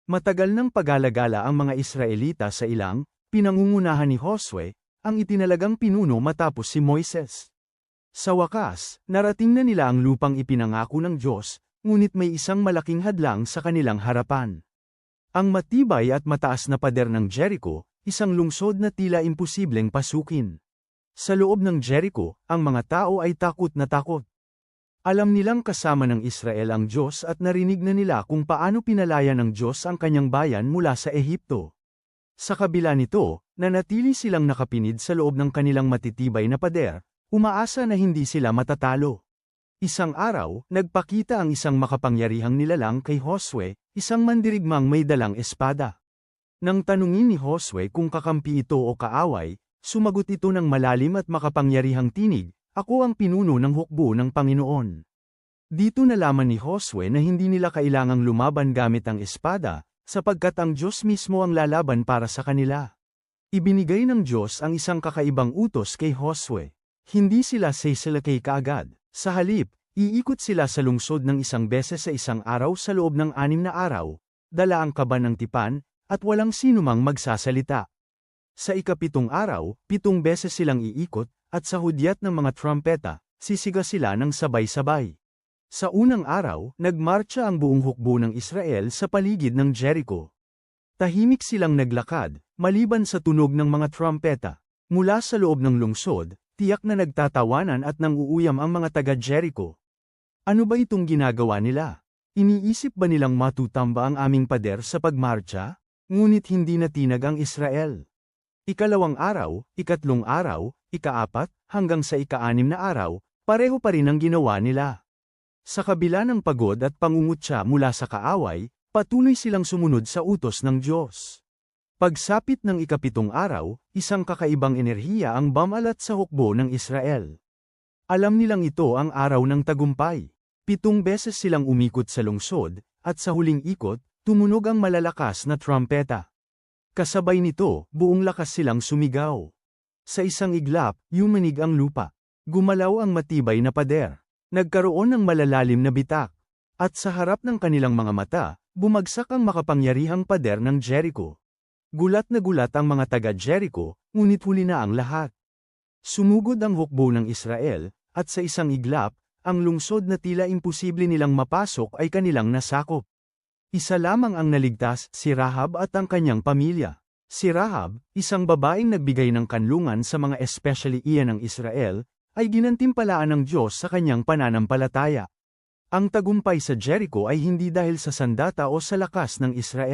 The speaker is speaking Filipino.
Matagal ng pag-alagala ang mga Israelita sa ilang, pinangungunahan ni Josue, ang itinalagang pinuno matapos si Moises. Sa wakas, narating na nila ang lupang ipinangako ng Diyos, ngunit may isang malaking hadlang sa kanilang harapan. Ang matibay at mataas na pader ng Jericho, isang lungsod na tila imposibleng pasukin. Sa loob ng Jericho, ang mga tao ay takot na takot. Alam nilang kasama ng Israel ang Diyos at narinig na nila kung paano pinalaya ng Diyos ang kanyang bayan mula sa Ehipto. Sa kabila nito, nanatili silang nakapinid sa loob ng kanilang matitibay na pader, umaasa na hindi sila matatalo. Isang araw, nagpakita ang isang makapangyarihang nilalang kay Josue, isang mandirigmang may dalang espada. Nang tanungin ni Josue kung kakampi ito o kaaway, sumagot ito ng malalim at makapangyarihang tinig, "Ako ang pinuno ng hukbo ng Panginoon." Dito nalaman ni Josue na hindi nila kailangang lumaban gamit ang espada, sapagkat ang Diyos mismo ang lalaban para sa kanila. Ibinigay ng Diyos ang isang kakaibang utos kay Josue. Hindi sila sisilakay kaagad. Sa halip, iikot sila sa lungsod ng isang beses sa isang araw sa loob ng 6 na araw, dala ang kaban ng tipan, at walang sinumang magsasalita. Sa ika-7 araw, 7 beses silang iikot, at sa hudyat ng mga trumpeta, sisiga sila ng sabay-sabay. Sa unang araw, nagmarcha ang buong hukbo ng Israel sa paligid ng Jericho. Tahimik silang naglakad, maliban sa tunog ng mga trumpeta. Mula sa loob ng lungsod, tiyak na nagtatawanan at nanguuyam ang mga taga-Jericho. Ano ba itong ginagawa nila? Iniisip ba nilang matutamba ang aming pader sa pagmarcha? Ngunit hindi natinag ang Israel. Ikalawang araw, ikatlong araw, ika-4, hanggang sa ika-6 na araw, pareho pa rin ang ginawa nila. Sa kabila ng pagod at pangungutya mula sa kaaway, patuloy silang sumunod sa utos ng Diyos. Pagsapit ng ika-7 araw, isang kakaibang enerhiya ang bumalat sa hukbo ng Israel. Alam nilang ito ang araw ng tagumpay. 7 beses silang umikot sa lungsod, at sa huling ikot, tumunog ang malalakas na trumpeta. Kasabay nito, buong lakas silang sumigaw. Sa isang iglap, yumanig ang lupa. Gumalaw ang matibay na pader. Nagkaroon ng malalalim na bitak. At sa harap ng kanilang mga mata, bumagsak ang makapangyarihang pader ng Jericho. Gulat na gulat ang mga taga-Jericho, ngunit huli na ang lahat. Sumugod ang hukbo ng Israel, at sa isang iglap, ang lungsod na tila imposible nilang mapasok ay kanilang nasakop. Isa lamang ang naligtas, si Rahab at ang kanyang pamilya. Si Rahab, isang babaeng nagbigay ng kanlungan sa mga especially iyan ng Israel, ay ginantimpalaan ng Diyos sa kanyang pananampalataya. Ang tagumpay sa Jericho ay hindi dahil sa sandata o sa lakas ng Israel.